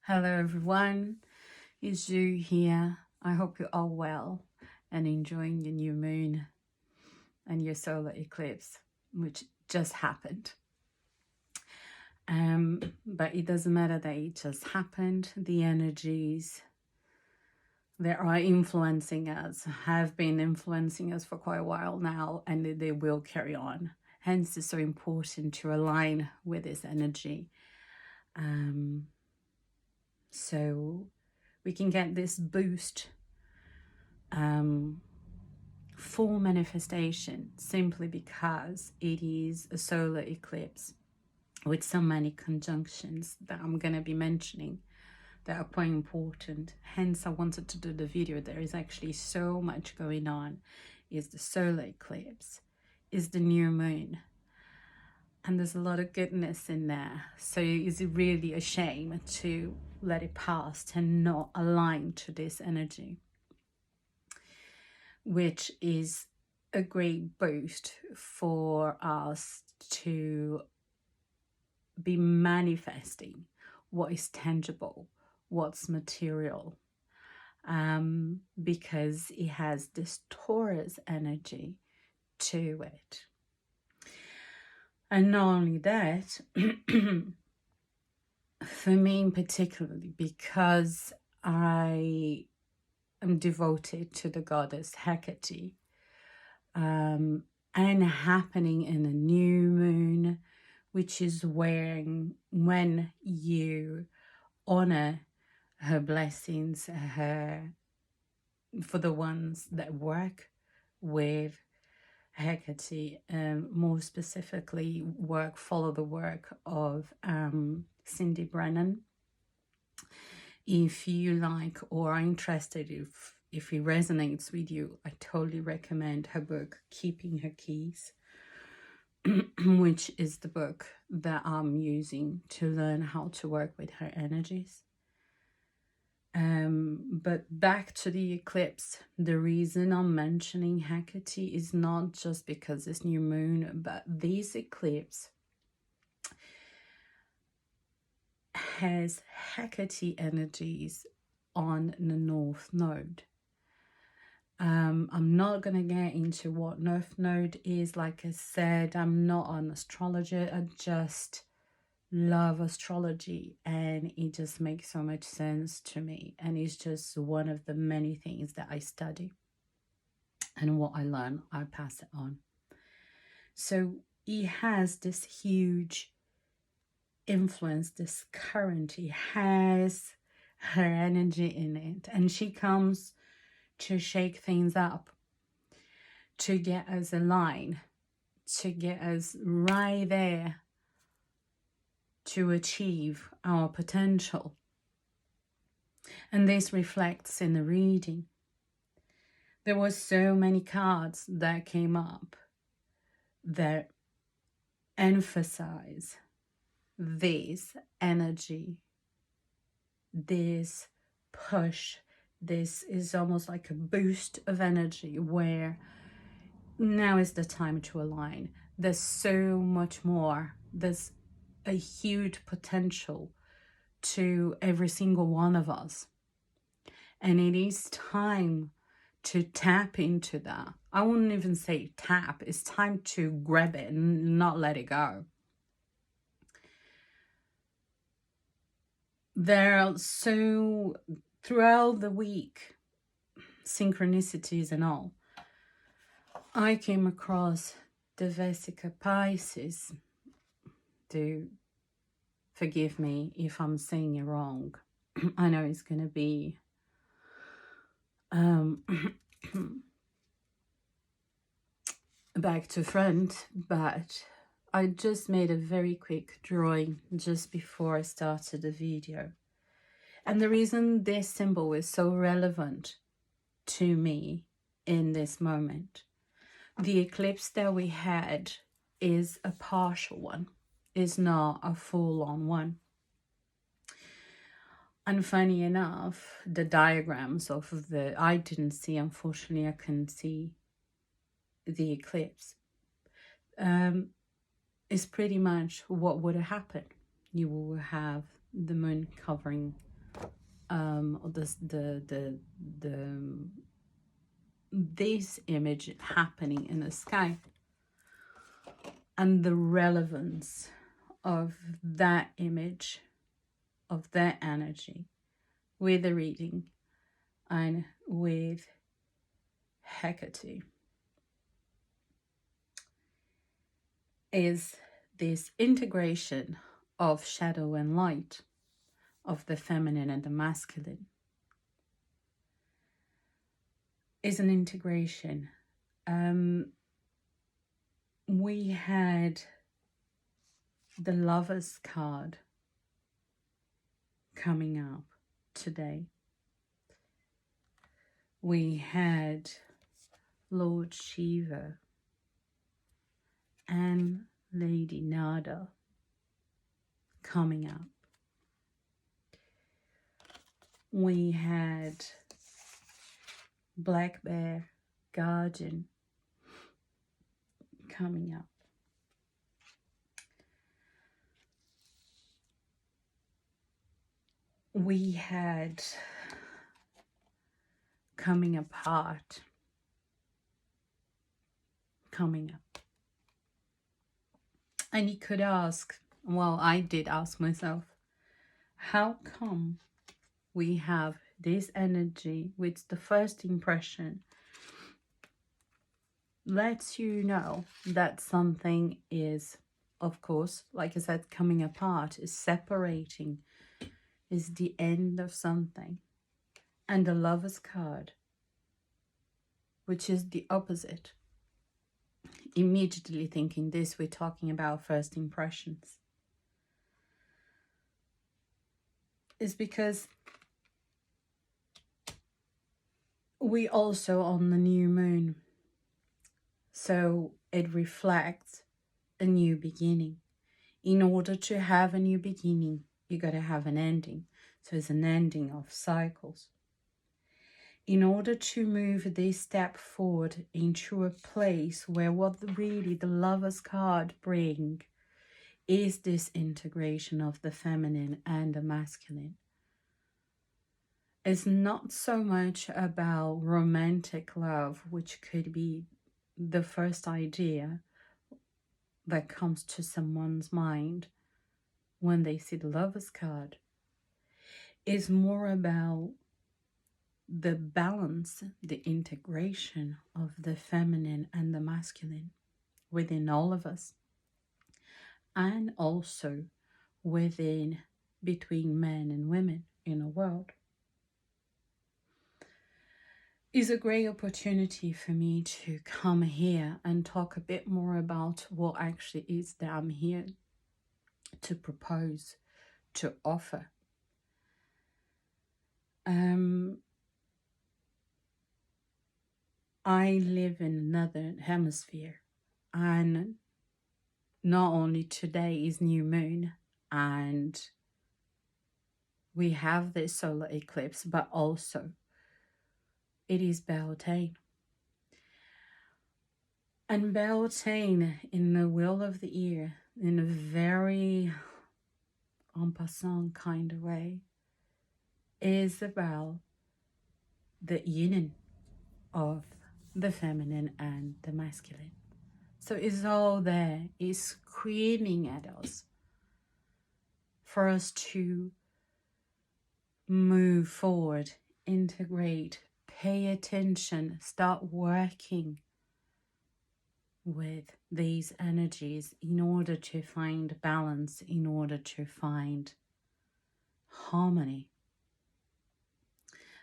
Hello everyone, it's Ju here. I hope you're all well and enjoying your new moon and your solar eclipse, which just happened. But it doesn't matter that it just happened. The energies that are influencing us have been influencing us for quite a while now, and they will carry on. Hence, it's so important to align with this energy. So we can get this boost full manifestation simply because it is a solar eclipse with so many conjunctions that I'm going to be mentioning that are quite important. Hence I wanted to do the video. There is actually so much going on. Is the solar eclipse, is the new moon, and there's a lot of goodness in there. So is it really a shame to let it pass and not align to this energy, which is a great boost for us to be manifesting what is tangible, what's material, because it has this Taurus energy to it. And not only that, for me particularly, because I am devoted to the goddess Hecate, and happening in a new moon, which is when you honor her blessings, for the ones that work with Hecate, more specifically follow the work of Cindy Brennan. If you like or are interested, if it resonates with you, I totally recommend her book, Keeping Her Keys, which is the book that I'm using to learn how to work with her energies. But back to the eclipse, the reason I'm mentioning Hecate is not just because it's new moon, but this eclipse has Hecate energies on the North Node. I'm not going to get into what North Node is. Like I said, I'm not an astrologer. I just love astrology, and it just makes so much sense to me. And it's just one of the many things that I study. And what I learn, I pass it on. So it has this huge influence, this current. It has her energy in it. And she comes to shake things up, to get us aligned, to get us right there to achieve our potential. And this reflects in the reading. There were so many cards that came up that emphasize this energy, this push. This is almost like a boost of energy where now is the time to align. There's so much more. There's a huge potential to every single one of us. And it is time to tap into that. I wouldn't even say tap. It's time to grab it and not let it go. There are so, throughout the week, synchronicities and all, I came across the Vesica Pisces. Do forgive me if I'm saying it wrong. I know it's going to be back to front, but I just made a very quick drawing just before I started the video. And the reason this symbol is so relevant to me in this moment, the eclipse that we had is a partial one, is not a full-on one. And funny enough, the diagrams of I didn't see, unfortunately, I couldn't see the eclipse, is pretty much what would have happened. You will have the moon covering or this image happening in the sky, and the relevance of that image, of that energy with the reading and with Hecate is this integration of shadow and light, of the feminine and the masculine. Is an integration. We had the Lovers card coming up today. We had Lord Shiva and Lady Nada coming up. We had Black Bear Guardian coming up. We had Coming Apart coming up. And you could ask, well, I did ask myself, how come we have this energy with the first impression lets you know that something is, of course, like I said, coming apart, is separating, is the end of something. And the Lover's card, which is the opposite. Immediately thinking this, we're talking about first impressions. Is because we also on the new moon. So it reflects a new beginning. In order to have a new beginning, you got to have an ending. So it's an ending of cycles. In order to move this step forward into a place where what really the Lover's card bring is this integration of the feminine and the masculine. It's not so much about romantic love, which could be the first idea that comes to someone's mind when they see the Lover's card. It's more about the balance, the integration of the feminine and the masculine within all of us, and also within, between men and women in a world. Is a great opportunity for me to come here and talk a bit more about what actually is that I'm here to propose, to offer. I live in another hemisphere, and not only today is new moon and we have this solar eclipse, but also it is Beltane. And Beltane, in the wheel of the year, in a very en passant kind of way, is about the union of the feminine and the masculine. So it's all there, it's screaming at us for us to move forward, integrate, pay attention, start working with these energies in order to find balance, in order to find harmony.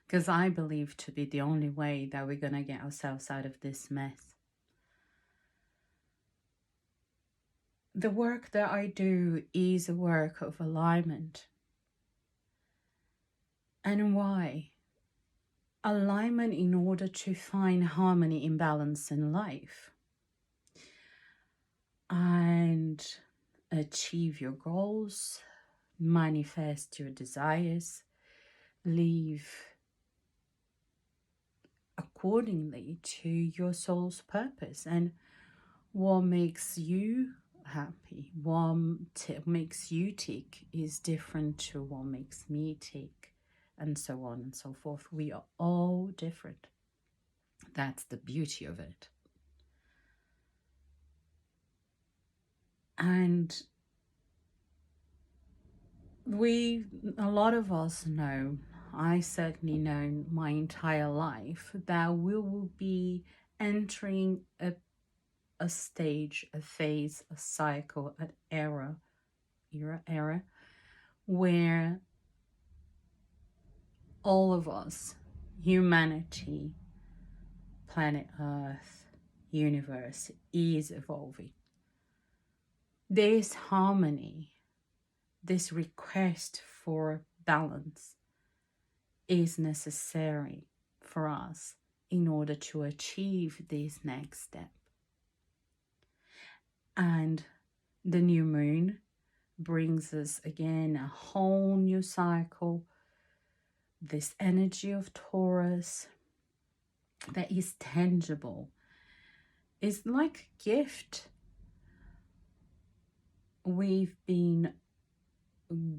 Because I believe to be the only way that we're going to get ourselves out of this mess. The work that I do is a work of alignment. And why? Alignment in order to find harmony and balance in life. And achieve your goals, manifest your desires, live accordingly to your soul's purpose and what makes you happy, what makes you tick is different to what makes me tick. and so on and so forth. We are all different. That's the beauty of it. And a lot of us know, I certainly know my entire life, that we will be entering a stage, a phase, a cycle, an era, where all of us, humanity, planet Earth, universe, is evolving. This harmony, this request for balance is necessary for us in order to achieve this next step. And the new moon brings us again a whole new cycle, this energy of Taurus that is tangible. It's like a gift. We've been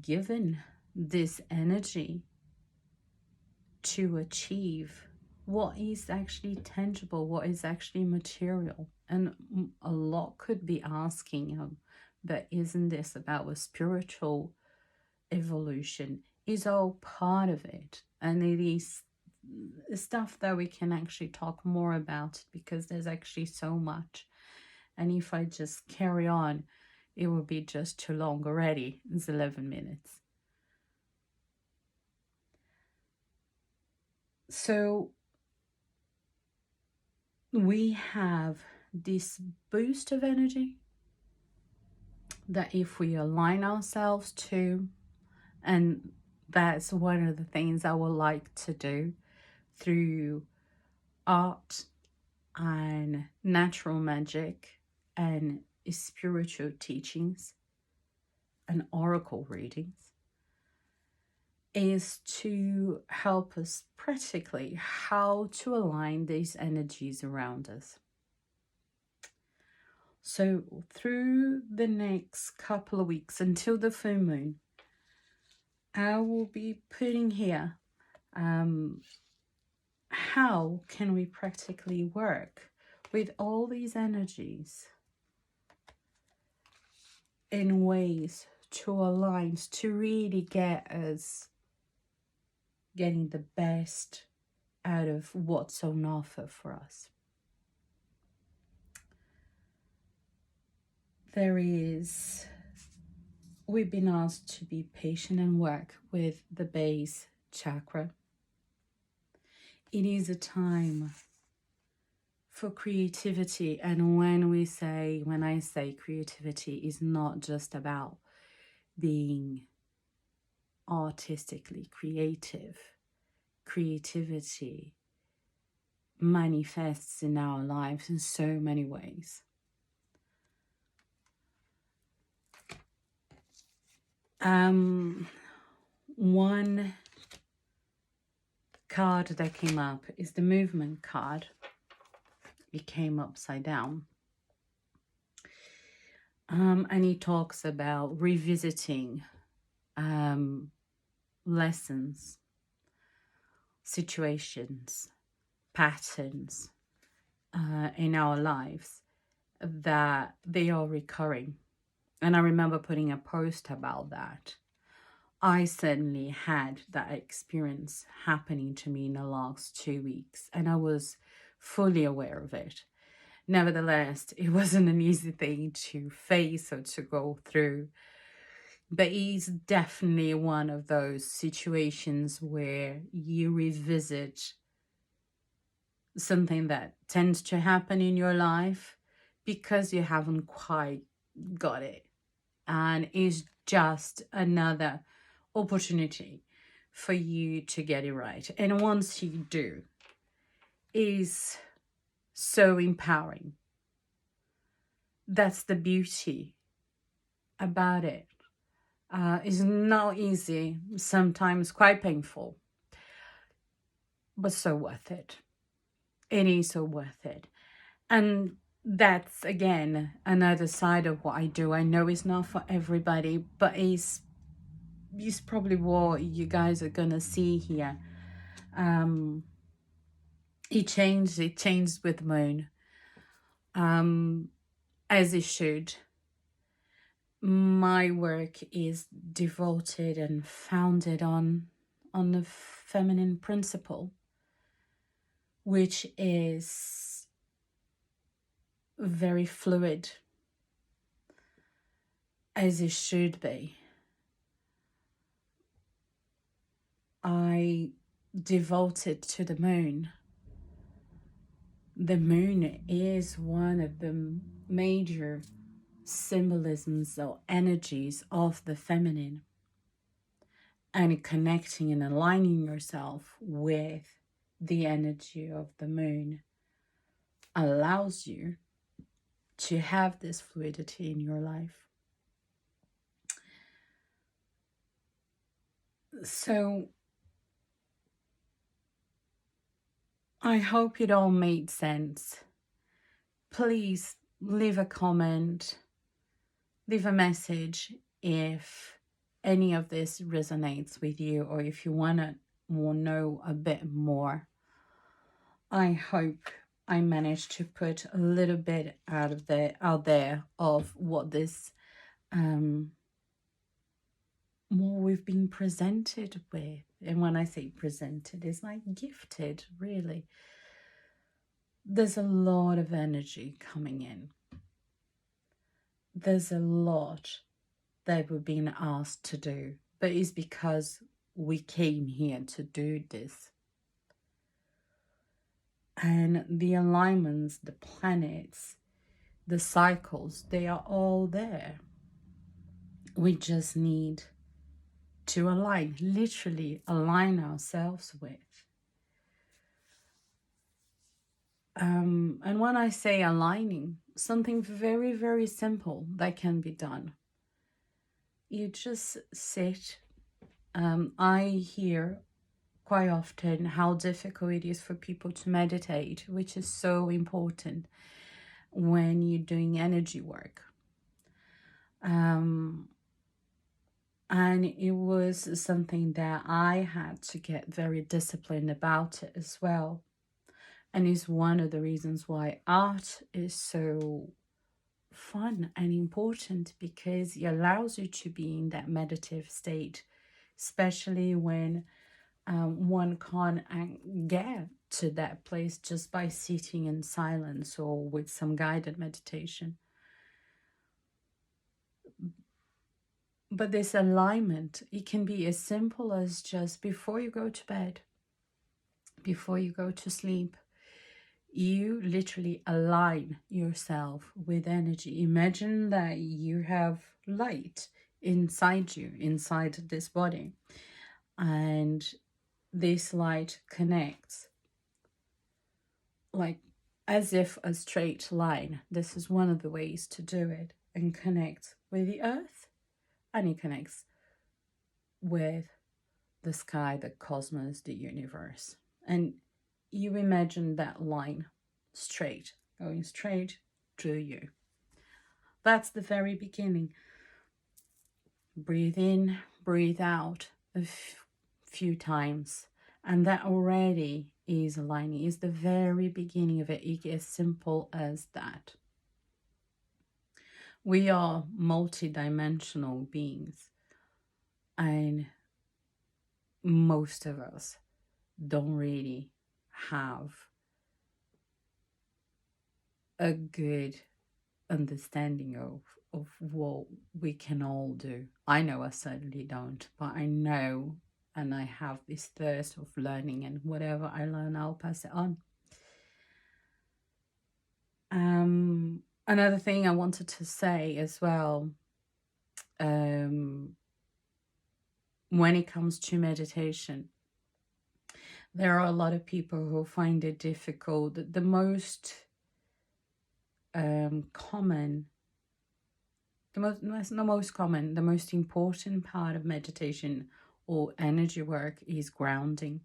given this energy to achieve what is actually tangible, what is actually material. And a lot could be asking, but isn't this about a spiritual evolution? Is all part of it, and it is stuff that we can actually talk more about, because there's actually so much. And if I just carry on, it will be just too long already. It's 11 minutes. So we have this boost of energy that if we align ourselves to, and that's one of the things I would like to do through art and natural magic and spiritual teachings and oracle readings, is to help us practically how to align these energies around us. So through the next couple of weeks until the full moon, I will be putting here how can we practically work with all these energies in ways to align, to really get us getting the best out of what's on offer for us. We've been asked to be patient and work with the base chakra. It is a time for creativity, and when I say creativity, is not just about being artistically creative. Creativity manifests in our lives in so many ways. One card that came up is the movement card. It came upside down. And he talks about revisiting lessons, situations, patterns in our lives that they are recurring. And I remember putting a post about that. I certainly had that experience happening to me in the last 2 weeks, and I was fully aware of it. Nevertheless, it wasn't an easy thing to face or to go through. But it's definitely one of those situations where you revisit something that tends to happen in your life because you haven't quite got it. And it's just another opportunity for you to get it right. And once you do, is so empowering. That's the beauty about it. It's not easy, sometimes quite painful, but so worth it. It is so worth it. And that's, again, another side of what I do. I know it's not for everybody, but it's is probably what you guys are gonna see here. Um, it changed with moon, as it should. My work is devoted and founded on the feminine principle, which is very fluid, as it should be. I devoted to the moon. The moon is one of the major symbolisms or energies of the feminine, and connecting and aligning yourself with the energy of the moon allows you to have this fluidity in your life. So I hope it all made sense. Please leave a comment, leave a message if any of this resonates with you, or if you want to know a bit more. I hope I managed to put a little bit out there of what this what we've been presented with. And when I say presented, it's like gifted, really. There's a lot of energy coming in. There's a lot that we're being asked to do, but it's because we came here to do this. And the alignments, the planets, the cycles, they are all there. We just need to align, literally align ourselves with. And when I say aligning, something very, very simple that can be done. You just sit. I hear quite often how difficult it is for people to meditate, which is so important when you're doing energy work. And it was something that I had to get very disciplined about it as well. And it's one of the reasons why art is so fun and important, because it allows you to be in that meditative state, especially when one can't get to that place just by sitting in silence or with some guided meditation. But this alignment, it can be as simple as just before you go to bed, before you go to sleep, you literally align yourself with energy. Imagine that you have light inside you, inside this body, and this light connects like as if a straight line. This is one of the ways to do it, and connect with the earth, and it connects with the sky, the cosmos, the universe. And you imagine that line straight, going straight to you. That's the very beginning. Breathe in, breathe out a few times, and that already is aligning. Is the very beginning of it. It's as simple as that. We are multidimensional beings, and most of us don't really have a good understanding of what we can all do. I know I certainly don't, but I know, and I have this thirst of learning, and whatever I learn, I'll pass it on. Another thing I wanted to say as well, when it comes to meditation, there are a lot of people who find it difficult. The most common, the most important part of meditation or energy work is grounding.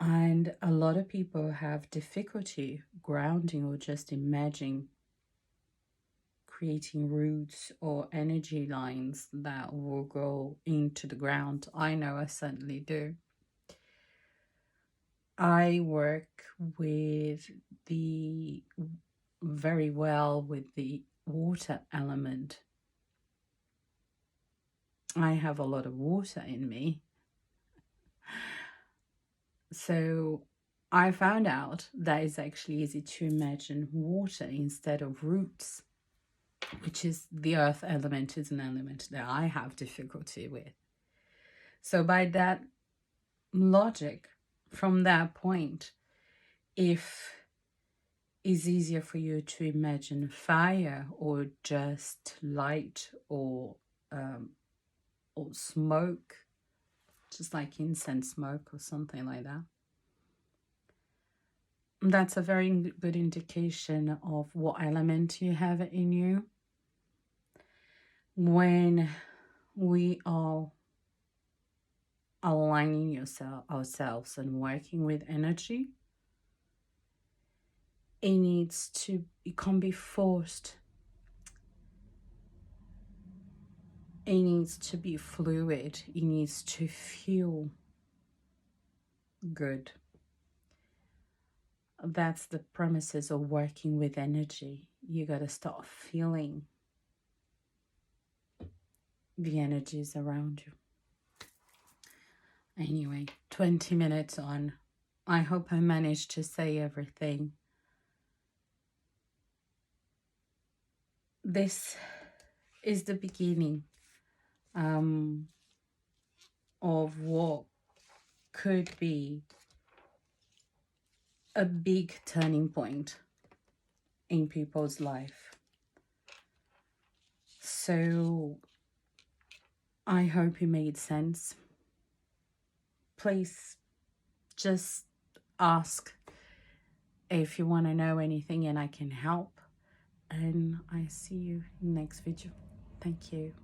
And a lot of people have difficulty grounding or just imagining creating roots or energy lines that will go into the ground. I know I certainly do. I work with the very well with the water element. I have a lot of water in me. So I found out that it's actually easy to imagine water instead of roots, which is the earth element, is an element that I have difficulty with. So by that logic, from that point, if it's easier for you to imagine fire or just light or smoke, just like incense smoke or something like that, that's a very good indication of what element you have in you. When we are aligning ourselves and working with energy, it can't be forced. It needs to be fluid. It needs to feel good. That's the premises of working with energy. You got to start feeling the energies around you. Anyway, 20 minutes on. I hope I managed to say everything. This is the beginning of what could be a big turning point in people's life. So I hope it made sense. Please just ask if you want to know anything and I can help. And I see you in the next video. Thank you.